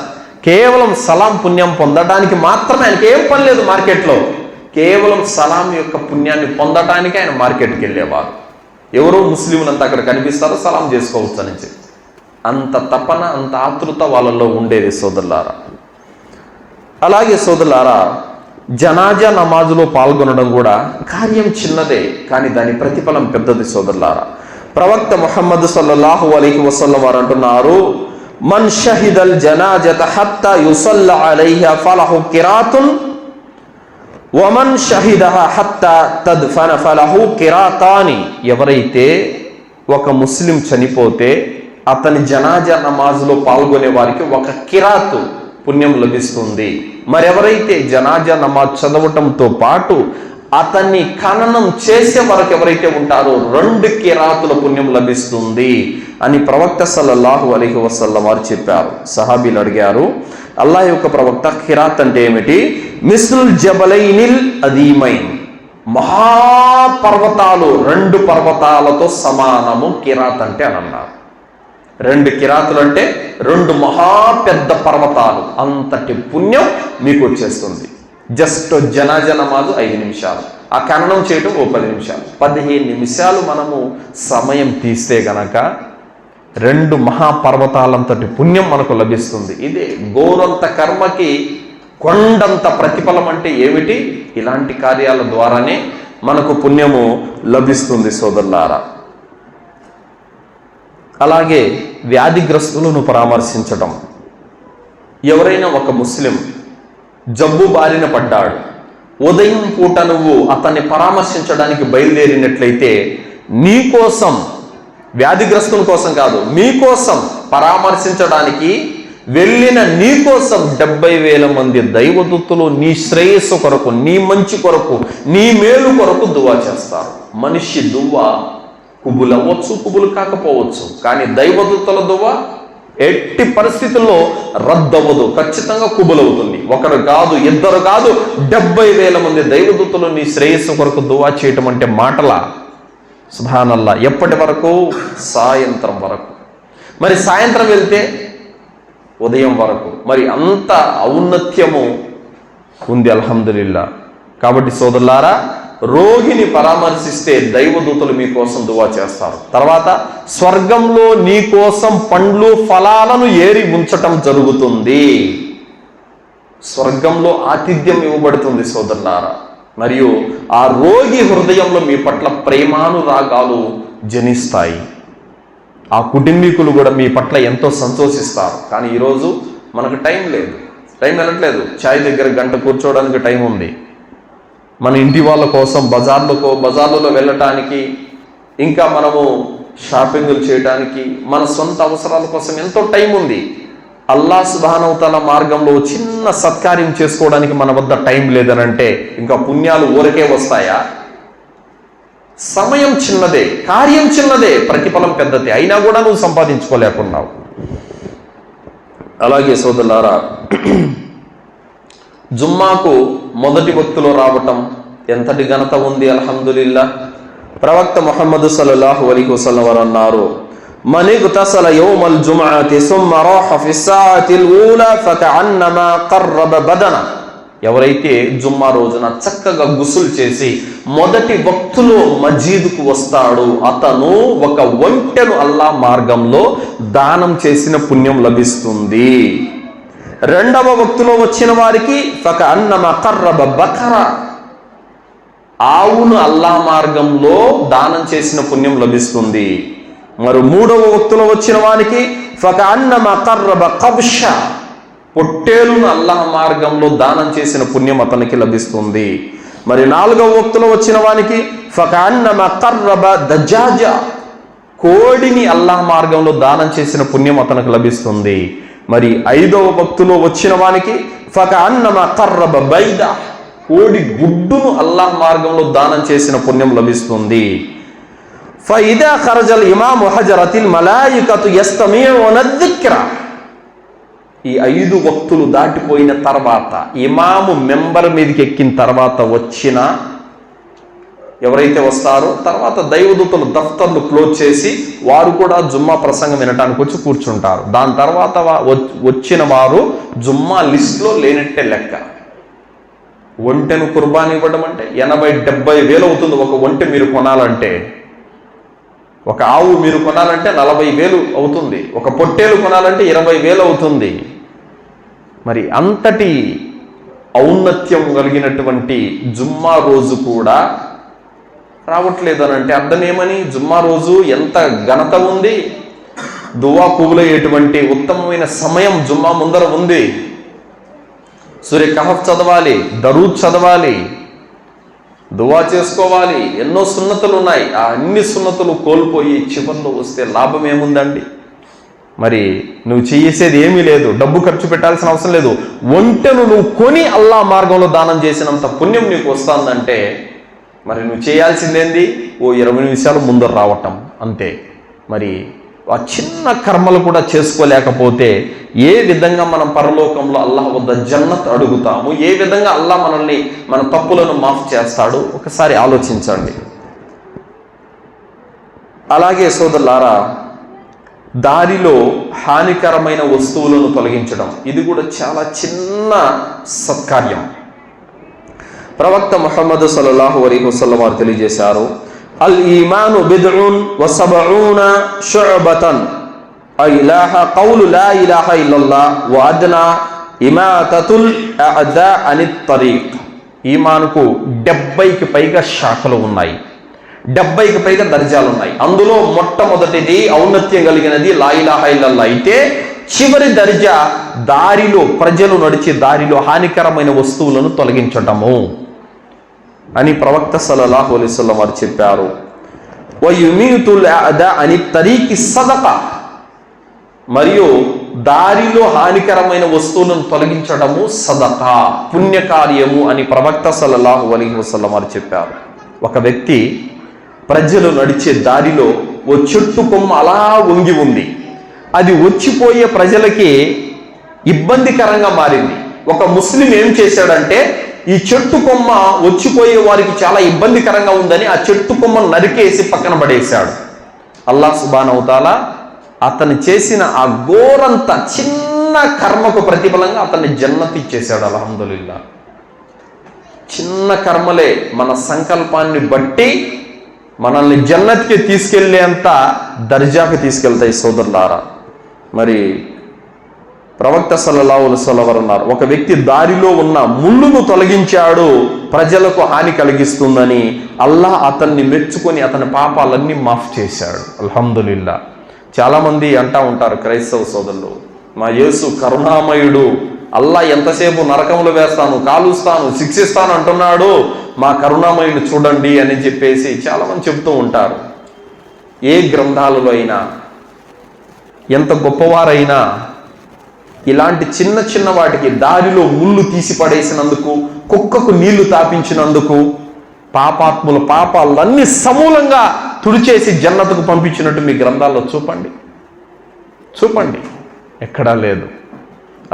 కేవలం సలాం పుణ్యం పొందడానికి మాత్రమే, ఆయనకి ఏం పని లేదు మార్కెట్లో, కేవలం సలాం యొక్క పుణ్యాన్ని పొందడానికి ఆయన మార్కెట్కి వెళ్ళేవారు. ఎవరో ముస్లింలంతా అక్కడ కనిపిస్తారో సలాం చేసుకోవచ్చు అని చెప్పి అంత తపన, అంత ఆతృత వాళ్ళలో ఉండేది సోదరులారా. అలాగే సోదరులారా, జనాజా నమాజులో పాల్గొనడం కూడా కార్యం చిన్నదే, కానీ దాని ప్రతిఫలం పెద్దది సోదరులారా. ప్రవక్త ముహమ్మద్ సల్లల్లాహు అలైహి వసల్లం వారు అంటున్నారు, మన్ షహిదల్ జనాజత హత్తా యుసల్ల అలైహా ఫలహు కిరాతున్ వమన్ షహిదహ హత్తా తద్ఫన ఫలహు కిరాతాని. ఎవరైతే ఒక ముస్లిం చనిపోతే అతని జనాజా నమాజులో పాల్గొనే వారికి ఒక కిరాతు పుణ్యం లభిస్తుంది. మరెవరైతే జనాజా నమాజ్ చదవటంతో పాటు అతన్ని ఖననం చేసే వరకు ఎవరైతే ఉంటారో 2 కిరాతుల పుణ్యం లభిస్తుంది అని ప్రవక్త సల్లల్లాహు అలైహి వసల్లం వారు చెప్పారు. సహాబీలు అడిగారు, అల్లాహ్ యొక్క ప్రవక్త, కిరాత్ అంటే ఏమిటి? మిస్లుల్ జబలైనిల్ అదీమైన్, మహాపర్వతాలు 2 పర్వతాలతో సమానము కిరాత్ అంటే అని అన్నారు. 2 కిరాతులు అంటే 2 మహా పెద్ద పర్వతాలు, అంతటి పుణ్యం మీకు వచ్చేస్తుంది. జస్ట్ జనాజా నమాజు 5 నిమిషాలు, ఆ ఖననం చేయటం 10 నిమిషాలు, 15 నిమిషాలు మనము సమయం తీస్తే గనక 2 మహాపర్వతాలంతటి పుణ్యం మనకు లభిస్తుంది. ఇదే గోరంత కర్మకి కొండంత ప్రతిఫలం అంటే ఏమిటి? ఇలాంటి కార్యాల ద్వారానే మనకు పుణ్యము లభిస్తుంది సోదరులారా. అలాగే వ్యాధిగ్రస్తులను పరామర్శించటం. ఎవరైనా ఒక ముస్లిం జబ్బు బారిన పడ్డాడు, ఉదయం పూట నువ్వు అతన్ని పరామర్శించడానికి బయలుదేరినట్లయితే నీకోసం, వ్యాధిగ్రస్తుల కోసం కాదు, మీకోసం పరామర్శించడానికి వెళ్ళిన నీకోసం 70,000 మంది దైవదూతలు నీ శ్రేయస్సు కొరకు, నీ మంచి కొరకు, నీ మేలు కొరకు దువా చేస్తారు. మనిషి దువా కుబులు అవ్వచ్చు, కుబులు కాకపోవచ్చు, కానీ దైవదూతల దువా ఎట్టి పరిస్థితుల్లో రద్దవ్వదు, ఖచ్చితంగా కుబులవుతుంది. ఒకరు కాదు, ఇద్దరు కాదు, 70,000 మంది దైవదూతలు నీ శ్రేయస్సు కొరకు దువా చేయటం అంటే మాటలా? సుబ్హానల్లా. ఎప్పటి వరకు? సాయంత్రం వరకు. మరి సాయంత్రం వెళ్తే ఉదయం వరకు. మరి అంత ఔన్నత్యము ఉంది అల్హమ్దులిల్లా. కాబట్టి సోదరులారా, రోగిని పరామర్శిస్తే దైవదూతలు మీకోసం దువా చేస్తారు. తర్వాత స్వర్గంలో నీ కోసం పండ్లు ఫలాలను ఏరి ఉంచటం జరుగుతుంది. స్వర్గంలో ఆతిథ్యం ఇవ్వబడుతుంది సోదరులారా. మరియు ఆ రోగి హృదయంలో మీ పట్ల ప్రేమానురాగాలు జనిస్తాయి. ఆ కుటుంబీకులు కూడా మీ పట్ల ఎంతో సంతోషిస్తారు. కానీ ఈరోజు మనకు టైం లేదు, టైం వెళ్ళట్లేదు. ఛాయ్ దగ్గర గంట కూర్చోవడానికి టైం ఉంది. మన ఇంటి వాళ్ళ కోసం బజార్లలో వెళ్ళటానికి, ఇంకా మనము షాపింగ్లు చేయడానికి, మన సొంత అవసరాల కోసం ఎంతో టైం ఉంది. అల్లాహ్ సుబ్హానహు తఆలా మార్గంలో చిన్న సత్కార్యం చేసుకోవడానికి మన వద్ద టైం లేదనంటే ఇంకా పుణ్యాలు ఊరకే వస్తాయా? సమయం చిన్నదే, కార్యం చిన్నదే, ప్రతిఫలం పెద్దదే, అయినా కూడా నువ్వు సంపాదించుకోలేకున్నావు. అలాగే సోదరులారా, జుమ్మాకు మొదటి వక్తులో రావటం ఎంతటి ఘనత ఉంది అల్హమ్దులిల్లా. ప్రవక్త ముహమ్మద్ సల్లల్లాహు అలైహి వసల్లం వారు అన్నారు, మన్ ఇగ్తసల యౌమల్ జుమ్అతి సుమ్మ రాహ ఫి స్సాఅతిల్ ఊలా ఫకఅన్నమా ఖర్రబ బదన. ఎవరైతే జుమ్మా రోజున చక్కగా గుసులు చేసి మొదటి వక్తులో మజీదుకు వస్తాడు, అతను ఒక ఒంటెను అల్లాహ్ మార్గంలో దానం చేసిన పుణ్యం లభిస్తుంది. రెండవ వక్తులో వచ్చిన వారికి ఫకఅన్నమా ఖర్రబ బకర, ఆవును అల్లాహ్ మార్గంలో దానం చేసిన పుణ్యం లభిస్తుంది. మరి మూడవ వక్తులో వచ్చిన వారికి ఫకఅన్నమా ఖర్రబ కబ్ష, పొట్టేలును అల్లాహ్ మార్గంలో దానం చేసిన పుణ్యం అతనికి లభిస్తుంది. మరి 4వ వక్తులో వచ్చిన వానికి ఫకన్నమ కర్రబ దజాజ, కోడిని అల్లాహ్ మార్గంలో దానం చేసిన పుణ్యం అతనికి లభిస్తుంది. మరి 5వ వక్తులో వచ్చిన వానికి ఫకన్నమ కర్రబ బైద, కోడి గుడ్డును అల్లాహ్ మార్గంలో దానం చేసిన పుణ్యం లభిస్తుంది. ఫఇదా ఖరజల్ ఇమాము హజరతిల్ మలాయికతు యస్తమిఉన దిక్ర, ఈ 5 వక్తులు దాటిపోయిన తర్వాత, ఇమాము మెంబర్ మీదకి ఎక్కిన తర్వాత వచ్చిన ఎవరైతే వస్తారో తర్వాత దైవదూతలు దఫ్తర్లు క్లోజ్ చేసి వారు కూడా జుమ్మా ప్రసంగం వినటానికి వచ్చి కూర్చుంటారు. దాని తర్వాత వచ్చిన వారు జుమ్మా లిస్టులో లేనట్టే లెక్క. ఒంటెను కుర్బానీ ఇవ్వడం అంటే 80-70 వేలు అవుతుంది. ఒక ఒంటె మీరు కొనాలంటే, ఒక ఆవు మీరు కొనాలంటే 40 వేలు అవుతుంది. ఒక పొట్టేలు కొనాలంటే 20 వేలు అవుతుంది. మరి అంతటి ఔన్నత్యం కలిగినటువంటి జుమ్మా రోజు కూడా రావట్లేదు అని అంటే అర్థం ఏమని? జుమ్మా రోజు ఎంత ఘనత ఉంది, దువా పువ్వులయ్యేటువంటి ఉత్తమమైన సమయం జుమ్మా ముందర ఉంది. సూర్య కహఫ్ చదవాలి, దరూద్ చదవాలి, దువా చేసుకోవాలి, ఎన్నో సున్నతులు ఉన్నాయి. ఆ అన్ని సున్నతులు కోల్పోయి చివరిలో వస్తే లాభం ఏముందండి? మరి నువ్వు చేసేది ఏమీ లేదు, డబ్బు ఖర్చు పెట్టాల్సిన అవసరం లేదు. ఒంటెను నువ్వు కొని అల్లాహ్ మార్గంలో దానం చేసినంత పుణ్యం నీకు వస్తుందంటే మరి నువ్వు చేయాల్సిందేంది? ఓ 20 నిమిషాలు ముందర రావటం అంతే. మరి ఆ చిన్న కర్మలు కూడా చేసుకోలేకపోతే ఏ విధంగా మనం పరలోకంలో అల్లాహ్ వద్ద జన్నత్ అడుగుతాము? ఏ విధంగా అల్లాహ్ మనల్ని మన తప్పులను మాఫ్ చేస్తాడు? ఒకసారి ఆలోచించండి. అలాగే సోదరులారా, దారిలో హానికరమైన వస్తువులను తొలగించడం, ఇది కూడా చాలా చిన్న సత్కార్యం. ప్రవక్త ముహమ్మద్ సల్లల్లాహు అలైహి వసల్లం వారు తెలియజేశారు, అల్ ఈమాను బిద్ఉన్ వ సబఊన శుఅబతన్ ఇలాహ ఖౌలు లా ఇలాహ ఇల్లల్లాహ్ వ అద్నా ఇమాతతుల్ అదా అనిత్ తరీక్. ఈమానుకు 70కి పైగా శాఖలు ఉన్నాయి, 70కి పైగా దర్జాలు ఉన్నాయి. అందులో మొట్టమొదటిది ఔన్నత్యం కలిగినది లా ఇలాహ ఇల్లల్లాహ్ అయితే, చివరి దర్జా దారిలో ప్రజలు నడిచే దారిలో హానికరమైన వస్తువులను తొలగించటము అని ప్రవక్త సల్లల్లాహు అలైహి వసల్లం వారు చెప్పారు. వయుమీతుల్ అదా అని తరీకి సదకా, మరియు దారిలో హానికరమైన వస్తువులను తొలగించడము సదకా, పుణ్యకార్యము అని ప్రవక్త సల్లల్లాహు అలైహి వసల్లం వారు చెప్పారు. ఒక వ్యక్తి ప్రజలు నడిచే దారిలో ఓ చెట్టు కొమ్మ అలా వంగి ఉంది. అది వచ్చిపోయే ప్రజలకి ఇబ్బందికరంగా మారింది. ఒక ముస్లిం ఏం చేశాడంటే, ఈ చెట్టు కొమ్మ వచ్చిపోయే వారికి చాలా ఇబ్బందికరంగా ఉందని ఆ చెట్టు కొమ్మను నరికేసి పక్కన పడేశాడు. అల్లాహ్ సుబ్హానహు వ తఆలా అతను చేసిన ఆ ఘోరంత చిన్న కర్మకు ప్రతిఫలంగా అతన్ని జన్నత్ ఇచ్చేశాడు. అల్హమ్దులిల్లాహ్. చిన్న కర్మలే మన సంకల్పాన్ని బట్టి మనల్ని జన్నత్కి తీసుకెళ్లేంత దర్జాకి తీసుకెళ్తాయి సోదరులారా. మరి ప్రవక్త సల్లల్లాహు అలైహి వసల్లం వారు అన్నారు, ఒక వ్యక్తి దారిలో ఉన్న ముళ్ళును తొలగించాడు, ప్రజలకు హాని కలిగిస్తుందని అల్లాహ్ అతన్ని మెచ్చుకొని అతని పాపాలన్నీ మాఫ్ చేశాడు. అల్హమ్దులిల్లాహ్. చాలామంది అంటా ఉంటారు క్రైస్తవ సోదరులు, మా యేసు కరుణామయుడు, అల్లాహ్ ఎంతసేపు నరకంలో వేస్తాను, కాలుస్తాను, శిక్షిస్తాను అంటున్నాడు, మా కరుణామయుడు చూడండి అని చెప్పేసి చాలామంది చెప్తూ ఉంటారు. ఏ గ్రంథాలలో అయినా, ఎంత గొప్పవారైనా ఇలాంటి చిన్న చిన్న వాటికి, దారిలో ముళ్ళు తీసి పడేసినందుకు, కుక్కకు నీళ్లు తాపించినందుకు, పాపాత్ముల పాపాలన్నీ సమూలంగా తుడిచేసి జన్నతుకు పంపించినట్టు మీ గ్రంథాల్లో చూపండి, చూపండి. ఎక్కడా లేదు.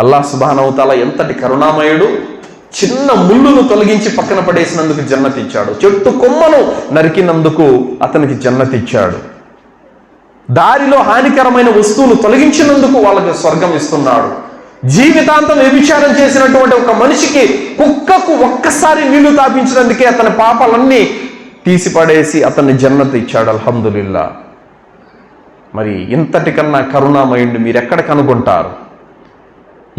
అల్లాహ్ సుబ్హానహు వ తఆలా ఎంతటి కరుణామయుడు. చిన్న ముళ్ళును తొలగించి పక్కన పడేసినందుకు జన్నత్ ఇచ్చాడు. చెట్టు కొమ్మను నరికినందుకు అతనికి జన్నత్ ఇచ్చాడు. దారిలో హానికరమైన వస్తువులు తొలగించినందుకు వాళ్ళకి స్వర్గం ఇస్తున్నాడు. జీవితాంతం వ్యభిచారం చేసినటువంటి ఒక మనిషికి, కుక్కకు ఒక్కసారి నీళ్లు తాపించినందుకే అతని పాపాలన్నీ తీసిపడేసి అతన్ని జన్నత్ ఇచ్చాడు. అల్హమ్దులిల్లాహ్. మరి ఇంతటికన్నా కరుణామయుడిని మీరు ఎక్కడ కనుగొంటారు?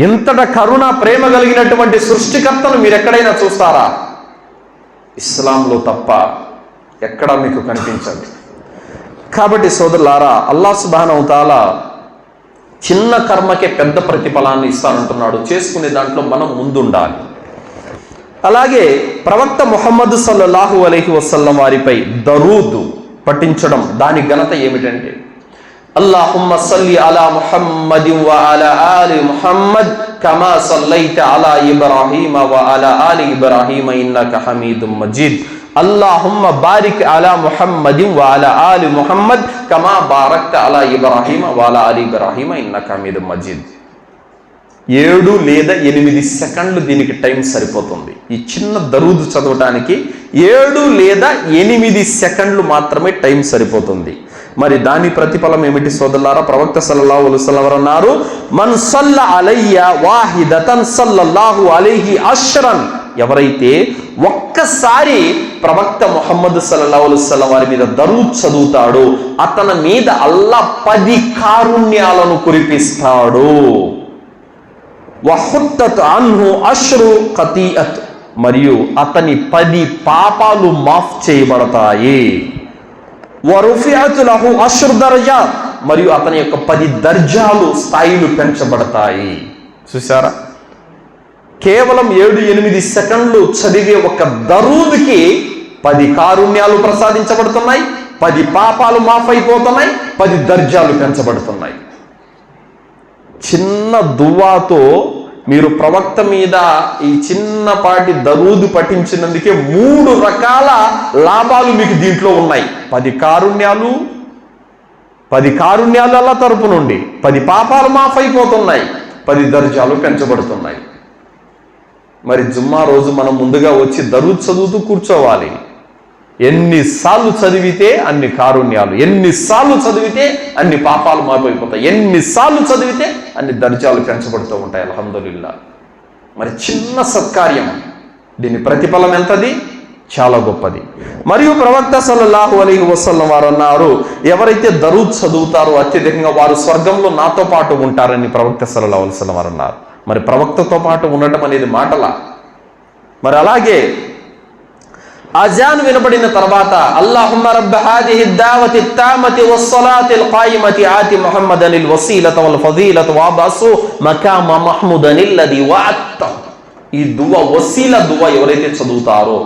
ఇంతట కరుణ ప్రేమ కలిగినటువంటి సృష్టికర్తను మీరు ఎక్కడైనా చూస్తారా? ఇస్లాంలో తప్ప ఎక్కడా మీకు కనిపించదు. కాబట్టి సోదరులారా, అల్లాహ్ సుబ్హానహు వ తఆలా చిన్న కర్మకే పెద్ద ప్రతిఫలాన్ని ఇస్తానంటున్నాడు. చేసుకునే దాంట్లో మనం ముందుండాలి. అలాగే ప్రవక్త ముహమ్మద్ సల్లల్లాహు అలైహి వసల్లం వారిపై దరూద్ పఠించడం దాని ఘనత ఏమిటంటే, అల్లాహుమ్మ సల్లి అలా ముహమ్మదిన్ వ అలా ఆలి ముహమ్మద్ కమా సల్లైత అలా ఇబ్రాహీమ వ అలా ఆలి ఇబ్రాహీమ ఇన్నక హమీదుమ్ మజీద్. అల్లాహుమ్మ బారిక్ అలా ముహమ్మదిన్ వ అలా ఆలి ముహమ్మద్ కమా బారక్త అలా ఇబ్రాహీమ వ అలా ఆలి ఇబ్రాహీమ ఇన్నక హమీదుమ్ మజీద్. 7 లేదా 8 సెకండ్లు దీనికి టైం సరిపోతుంది. ఈ చిన్న దరూద్ చదవటానికి 7 లేదా 8 సెకండ్లు మాత్రమే టైం సరిపోతుంది. మరి దాని ప్రతిఫలం ఏమిటి సోదరులారా? ప్రవక్త సల్లల్లాహు అలైహి వసల్లం అన్నారు, మన్ సల్ల అలయ్య వాహిదతన్ సల్లల్లాహు అలైహి అష్రన్. ఎవరైతే ఒక్కసారి ప్రవక్త ముహమ్మద్ సల్లల్లాహు అలైహి వసల్లం వారి మీద దరూద్ చదువుతాడో అతని మీద అల్లాహ్ 10 కారుణ్యాలను కురిపిస్తాడు. వహుత్తత్ అన్హు అష్రు ఖతీఅత్. మరియు అతని 10 పాపాలు మాఫ్ చేయబడతాయి. వరుఫిఅత్ లహు అష్రు దర్జాత్. మరియు అతని యొక్క 10 దర్జాలు స్థాయిలు పెంచబడతాయి. చూసారా? కేవలం 7-8 సెకండ్లు చదివే ఒక దరూద్కి 10 కారుణ్యాలు ప్రసాదించబడుతున్నాయి, 10 పాపాలు మాఫ్ అయిపోతున్నాయి, 10 దర్జాలు పెంచబడుతున్నాయి. చిన్న దువాతో మీరు ప్రవక్త మీద ఈ చిన్నపాటి దరూద్ పఠించినందుకే 3 రకాల లాభాలు మీకు దీంట్లో ఉన్నాయి. 10 కారుణ్యాలు అల్లా తరపు నుండి, 10 పాపాలు మాఫ్ అయిపోతున్నాయి, 10 దర్జాలు పెంచబడుతున్నాయి. మరి జుమ్మా రోజు మనం ముందుగా వచ్చి దరూద్ చదువుతూ కూర్చోవాలి. ఎన్నిసార్లు చదివితే అన్ని కారుణ్యాలు, ఎన్నిసార్లు చదివితే అన్ని పాపాలు మారిపోయిపోతాయి, ఎన్నిసార్లు చదివితే అన్ని దర్జాలు పెంచబడుతూ ఉంటాయి. అల్హమ్దులిల్లా. మరి చిన్న సత్కార్యం, దీని ప్రతిఫలం ఎంతది? చాలా గొప్పది. మరియు ప్రవక్త సల్లల్లాహు అలైహి వసల్లం వారు అన్నారు, ఎవరైతే దరూద్ చదువుతారో అత్యధికంగా వారు స్వర్గంలో నాతో పాటు ఉంటారని ప్రవక్త సల్లల్లాహు అలైహి వసల్లం వారు అన్నారు. మరి ప్రవక్తతో పాటు ఉండటం అనేది మాటలా? మరి అలాగే అజాన్ వినబడిన తర్వాత అల్లాహుమ్మ రబ్బ హాదిహి దావతి తామతి వస్సలాతిల్ ఖాయిమతి ఆతి ముహమ్మదనిల్ వసీలత వల్ ఫదీలత వబసు మకామ మహ్ముదనిల్లది వఅత్త. ఈ దువా, వసీల దువా ఎవరైతే చదువుతారో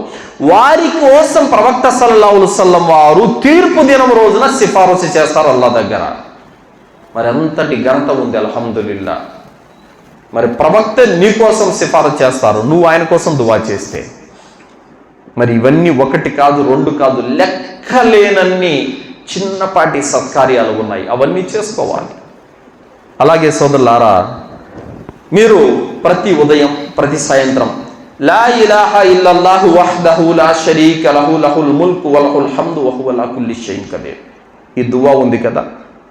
వారి కోసం ప్రవక్త సల్లల్లాహు అలైహి వసల్లం వారు తీర్పు దినం రోజున సిఫారసు చేస్తారు అల్లాహ్ దగ్గర. మరి అంతటి ఘనత ఉంది. అల్హమ్దులిల్లా. మరి ప్రవక్త నీ కోసం సిఫారసు చేస్తారు, నువ్వు ఆయన కోసం దువా చేస్తే. మరి ఇవన్నీ 1 కాదు 2 కాదు, లెక్కలేనన్ని చిన్నపాటి సత్కార్యాలు ఉన్నాయి. అవన్నీ చేసుకోవాలి. అలాగే సోదరులారా, మీరు ప్రతి ఉదయం ప్రతి సాయంత్రం లా ఇలాహా ఇల్లల్లాహు వహ్దహు లా షరీక లహు లహుల్ ముల్కు వలహుల్ హమ్దు వహువ అలా కుల్లి షైఇన్ ఖదీర్. ఈ దువా ఉంది కదా,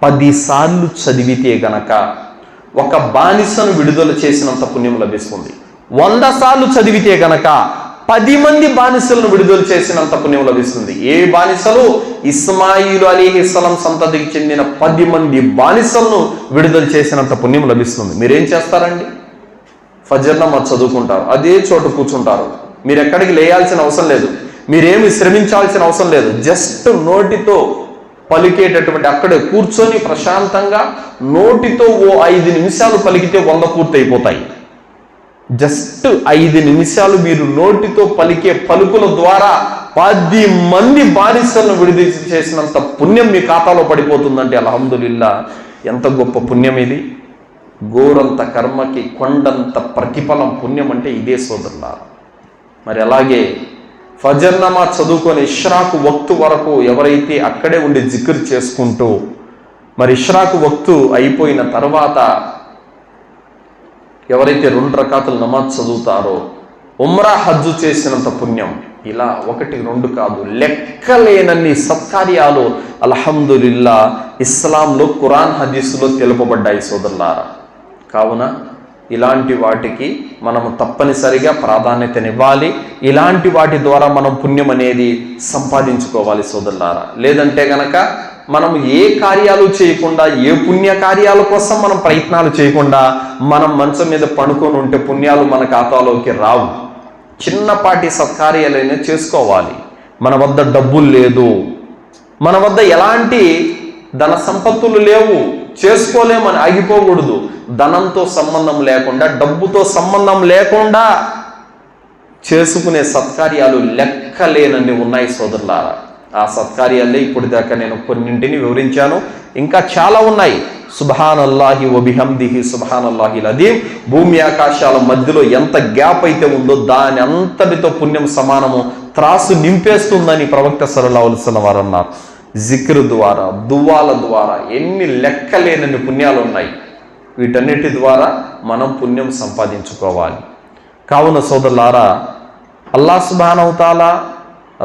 10 సార్లు చదివితే గనక ఒక బానిసను విడుదల చేసినంత పుణ్యం లభిస్తుంది. 100 సార్లు చదివితే గనక 10 మంది బానిసలను విడుదల చేసినంత పుణ్యం లభిస్తుంది. ఏ బానిసలు? ఇస్మాయిలు అలీహిస్సలాం సంతతికి చెందిన 10 మంది బానిసలను విడుదల చేసినంత పుణ్యం లభిస్తుంది. మీరేం చేస్తారండి? ఫజర్ నమాజ్ చదువుకుంటారు, అదే చోట కూర్చుంటారు. మీరు ఎక్కడికి లేయాల్సిన అవసరం లేదు, మీరేమి శ్రమించాల్సిన అవసరం లేదు. జస్ట్ నోటితో పలికేటటువంటి, అక్కడే కూర్చొని ప్రశాంతంగా నోటితో ఓ 5 నిమిషాలు పలికితే 100 పూర్తి అయిపోతాయి. జస్ట్ 5 నిమిషాలు మీరు నోటితో పలికే పలుకుల ద్వారా 10 మంది బానిసలను విడుదల చేసినంత పుణ్యం మీ ఖాతాలో పడిపోతుందంటే అల్హమ్దులిల్లా, ఎంత గొప్ప పుణ్యం ఇది! గోరంత కర్మకి కొండంత ప్రతిఫలం. పుణ్యం అంటే ఇదే సోదరులారా. మరి అలాగే ఫజర్ నమాజ్ చదువుకొని ఇష్రాకు వక్తు వరకు ఎవరైతే అక్కడే ఉండి జిక్ర్ చేసుకుంటూ, మరి ఇష్రాకు వక్తు అయిపోయిన తర్వాత ఎవరైతే 2 రకాతులు నమాజ్ చదువుతారో ఉమ్రా హజ్జు చేసినంత పుణ్యం. ఇలా 1 2 కాదు, లెక్కలేనన్ని సత్కార్యాలు అల్హమ్దులిల్లా ఇస్లాంలో ఖురాన్ హదీసులో తెలుపబడ్డాయి సోదరులారా. కావున ఇలాంటి వాటికి మనం తప్పనిసరిగా ప్రాధాన్యతనివ్వాలి. ఇలాంటి వాటి ద్వారా మనం పుణ్యం అనేది సంపాదించుకోవాలి సోదరులారా. లేదంటే గనక మనం ఏ కార్యాలు చేయకుండా, ఏ పుణ్య కార్యాల కోసం మనం ప్రయత్నాలు చేయకుండా మనం మంచం మీద పడుకొని ఉంటే పుణ్యాలు మన ఖాతాలోకి రావు. చిన్నపాటి సత్కార్యాలైనా చేసుకోవాలి. మన వద్ద డబ్బులు లేదు, మన వద్ద ఎలాంటి ధన సంపత్తులు లేవు, చేసుకోలేమని ఆగిపోకూడదు. ధనంతో సంబంధం లేకుండా, డబ్బుతో సంబంధం లేకుండా చేసుకునే సత్కార్యాలు లెక్కలేనన్ని ఉన్నాయి సోదరులారా. ఆ సత్కార్యాలే ఇప్పుడు దాకా నేను కొన్నింటిని వివరించాను, ఇంకా చాలా ఉన్నాయి. సుబ్హానల్లాహి వ బిహమ్దిహి సుబ్హానల్లాహిల్ అదీం. భూమి ఆకాశాల మధ్యలో ఎంత గ్యాప్ అయితే ఉందో దాని అంతటితో పుణ్యం సమానము, త్రాసు నింపేస్తుందని ప్రవక్త సల్లల్లాహు అలైహి వసల్లం వారు అన్నారు. జిక్ర్ ద్వారా, దువాల ద్వారా ఎన్ని లెక్కలేనన్ని పుణ్యాలు ఉన్నాయి. వీటన్నిటి ద్వారా మనం పుణ్యం సంపాదించుకోవాలి. కావున సోదరులారా, అల్లాహ్ సుబ్హానహు వ తఆలా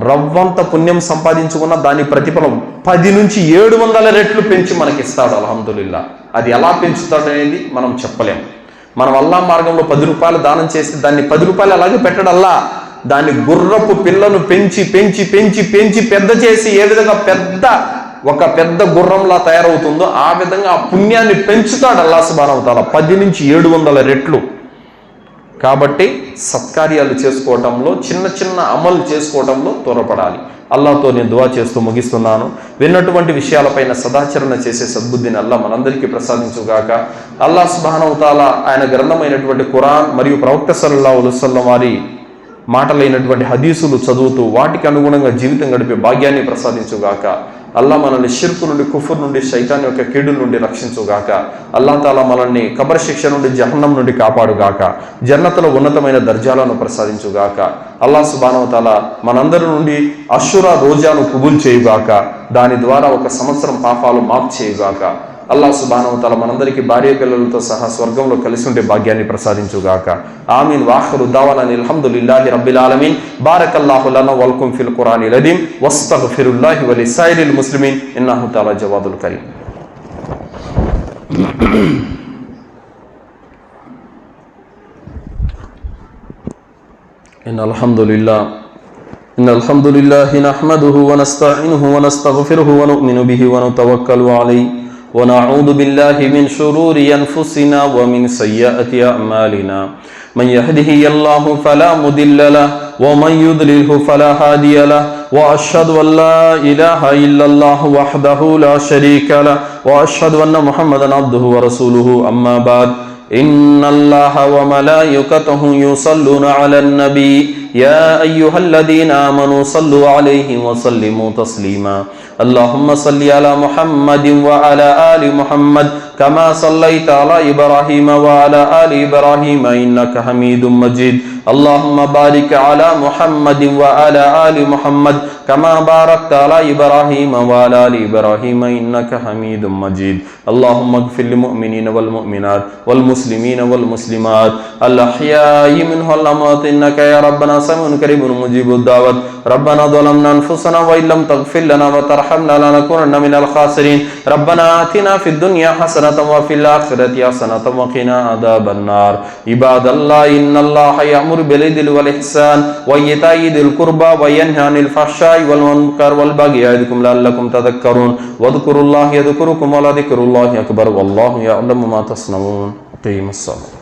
రవ్వంత పుణ్యం సంపాదించుకున్న దాని ప్రతిఫలం 10 నుంచి 700 రెట్లు పెంచి మనకిస్తాడు. అల్హమ్దులిల్లా. అది ఎలా పెంచుతాడు అనేది మనం చెప్పలేం. మనం అల్లాహ్ మార్గంలో 10 రూపాయలు దానం చేస్తే దాన్ని 10 రూపాయలు అలాగే పెట్టడు అల్లాహ్. దాన్ని గుర్రపు పిల్లను పెంచి పెంచి పెంచి పెంచి పెద్ద చేసి ఏ విధంగా ఒక పెద్ద గుర్రంలా తయారవుతుందో ఆ విధంగా ఆ పుణ్యాన్ని పెంచుతాడు అల్లాహ్ సుబ్హానహు వ తఆలా 10 నుంచి 700 రెట్లు. కాబట్టి సత్కార్యాలు చేసుకోవటంలో, చిన్న చిన్న అమలు చేసుకోవటంలో త్వరపడాలి. అల్లాహ్తో నేను దువా చేస్తూ ముగిస్తున్నాను. విన్నటువంటి విషయాలపైన సదాచరణ చేసే సద్బుద్ధిని అల్లాహ్ మనందరికీ ప్రసాదించుగాక. అల్లాహ్ సుబ్హానహు వ తఆలా ఆయన గ్రంథమైనటువంటి ఖురాన్ మరియు ప్రవక్త సల్లల్లాహు అలైహి వసల్లం వారి మాటలైనటువంటి హదీసులు చదువుతూ వాటికి అనుగుణంగా జీవితం గడిపే భాగ్యాన్ని ప్రసాదించుగాక. అల్లాహ్ మనల్ని షిర్కు నుండి, కుఫర్ నుండి, శైతాన్ యొక్క కీడుల నుండి రక్షించుగాక. అల్లాహ్ తాలా మనల్ని కబర్ శిక్ష నుండి, జహన్నం నుండి కాపాడుగాక. జన్నతులో ఉన్నతమైన దర్జాలను ప్రసాదించుగాక. అల్లాహ్ సుబ్హానహు వ తఆలా మనందరి నుండి అషురా రోజాను కబూల్ చేయుగాక. దాని ద్వారా 1 సంవత్సరం పాపాలు మాఫ్ చేయుగాక. అల్లాహ్ సుబ్హానహు వ తఆలా మనందరికీ భార్య పిల్లలతో సహా స్వర్గంలో కలిసి ఉండే భాగ్యాన్ని ప్రసాదించుగాక. ఆమీన్. వాఖిరు దావానా అల్హమ్దులిల్లాహి రబ్బిల్ ఆలమీన్. బారకల్లాహు లనా వలకుం ఫిల్ ఖురానిల్ అదీం. వస్తగ్ఫిరుల్లాహి వ లిసాయిరిల్ ముస్లిమీన్ ఇన్నహు తఆలా జవాదుల్ కరీం. ఇన్నల్ హమ్దులిల్లాహి నహ్మదుహు వ నస్తঈనుహు వ నస్తగ్ఫిరుహు వ ను'మిను బిహి వ నతవక్కలు అలైహి ونعوذ بالله من شرور أنفسنا ومن سيئات أعمالنا من يهده الله فلا مضل له ومن يضلله فلا هادي له وأشهد أن لا إله إلا الله وحده لا شريك له وأشهد أن محمدا عبده ورسوله أما بعد إن الله وملائكته يصلون على النبي يا أيها الذين آمنوا صلوا عليه وسلموا تسليما اللهم صل على محمد وعلى آل محمد كما صليت على إبراهيم وعلى آل إبراهيم إنك حميد مجيد اللهم بارك على محمد وعلى آل محمد كما باركت على إبراهيم وعلى آل إبراهيم إنك حميد مجيد اللهم اغفر للمؤمنين والمؤمنات والمسلمين والمسلمات الأحياء منهم والأموات إنك يا ربنا سميع قريب مجيب الدعوات ربنا ظلمنا أنفسنا وإن لم تغفر لنا وترحمنا لنكونن من الخاسرين ربنا آتنا في الدنيا حسنة وفي الآخرة حسنة وقنا عذاب النار عباد الله إن الله يأمر بالعدل والإحسان وإيتاء ذي القربى وينهى عن الفحشاء والمنكر والبغي يعظكم لعلكم تذكرون واذكروا الله يذكركم ولذكر الله أكبر والله يعلم ما تصنعون. قيم الصلاة.